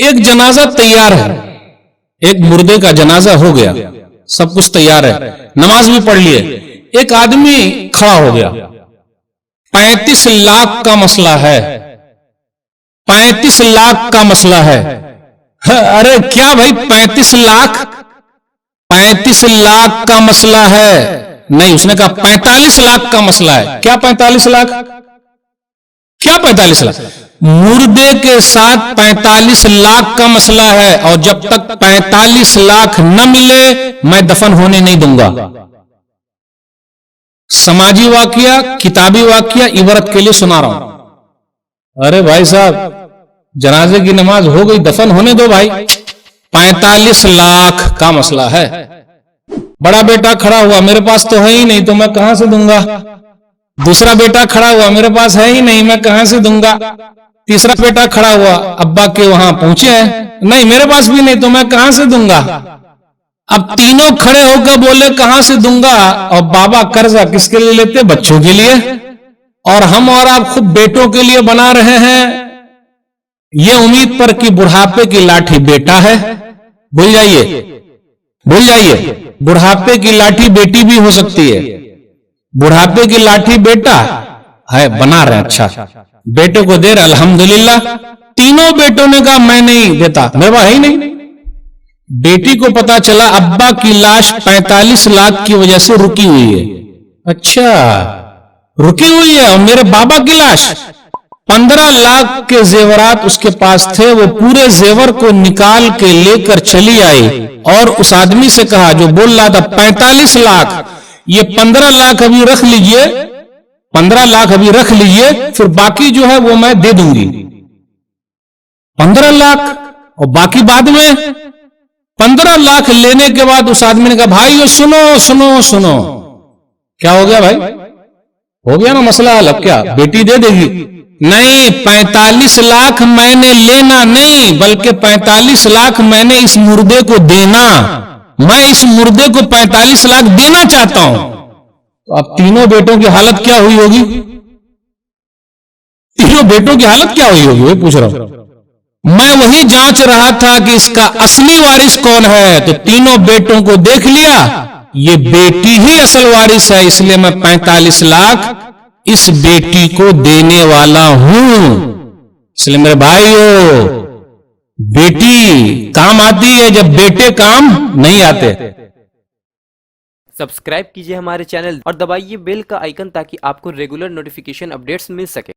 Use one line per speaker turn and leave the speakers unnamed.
एक जनाजा तैयार है, एक मुर्दे का जनाजा हो गया, सब कुछ तैयार है, नमाज भी पढ़ लिए, एक आदमी खड़ा हो गया। 35 लाख का मसला है, 35 लाख का मसला है। अरे क्या भाई 35 लाख, 35 लाख का मसला है? नहीं, उसने कहा 45 लाख का मसला है। क्या 45 लाख? क्या 45 लाख? मुर्दे के साथ 45 लाख का मसला है, और जब तक 45 लाख न मिले मैं दफन होने नहीं दूंगा। समाजी वाकया, किताबी वाकया, इबरत के लिए सुना रहा हूं। अरे भाई साहब, जनाजे की नमाज हो गई, दफन होने दो भाई। 45 लाख का मसला है। बड़ा बेटा खड़ा हुआ, मेरे पास तो है ही नहीं, तो मैं कहां से दूंगा। दूसरा बेटा खड़ा हुआ, मेरे पास है ही नहीं, मैं कहां से दूंगा। तीसरा बेटा खड़ा हुआ, अब्बा के वहां पहुंचे हैं, नहीं मेरे पास भी नहीं, तो मैं कहां से दूंगा। अब तीनों खड़े होकर बोले कहां से दूंगा। और बाबा कर्जा किसके लिए लेते? बच्चों के लिए। और हम और आप खुद बेटों के लिए बना रहे हैं, ये उम्मीद पर कि बुढ़ापे की लाठी बेटा है। भूल जाइए, भूल जाइए, बुढ़ापे की लाठी बेटी भी हो सकती है। बुढ़ापे की लाठी बेटा है, बना रहे अच्छा, बेटे को दे रहे अल्हम्दुलिल्लाह। तीनों बेटों ने कहा मैं नहीं देता, मेरे पास है ही नहीं। बेटी को पता चला अब्बा की लाश 45 लाख की वजह से रुकी हुई है। अच्छा, रुकी हुई है, और मेरे बाबा की लाश 15 लाख के जेवरात उसके पास थे, वो पूरे जेवर को निकाल के लेकर चली आई और उस आदमी से कहा जो बोल रहा था 45 लाख, ये 15 लाख अभी रख लीजिए, 15 लाख अभी रख लीजिए, फिर बाकी जो है वो मैं दे दूंगी। 15 लाख और बाकी बाद में। 15 लाख लेने के बाद उस आदमी ने कहा भाई ये सुनो सुनो सुनो। क्या हो गया भाई? हो गया ना मसला हल। अब क्या बेटी दे देगी? नहीं, 45 लाख मैंने लेना नहीं, बल्कि 45 लाख मैंने इस मुर्दे को देना। मैं इस मुर्दे को 45 लाख देना चाहता हूं। तो अब तीनों बेटों की हालत क्या हुई होगी? तीनों बेटों की हालत क्या हुई होगी, वही पूछ रहा हूं। मैं वही जांच रहा था कि इसका असली वारिस कौन है, तो तीनों बेटों को देख लिया, ये बेटी ही असल वारिस है, इसलिए मैं 45 लाख इस बेटी को देने वाला हूं। इसलिए मेरे भाइयों, बेटी काम आती है जब बेटे काम नहीं आते।
सब्सक्राइब कीजिए हमारे चैनल और दबाइए बेल का आइकन ताकि आपको रेगुलर नोटिफिकेशन अपडेट्स मिल सके।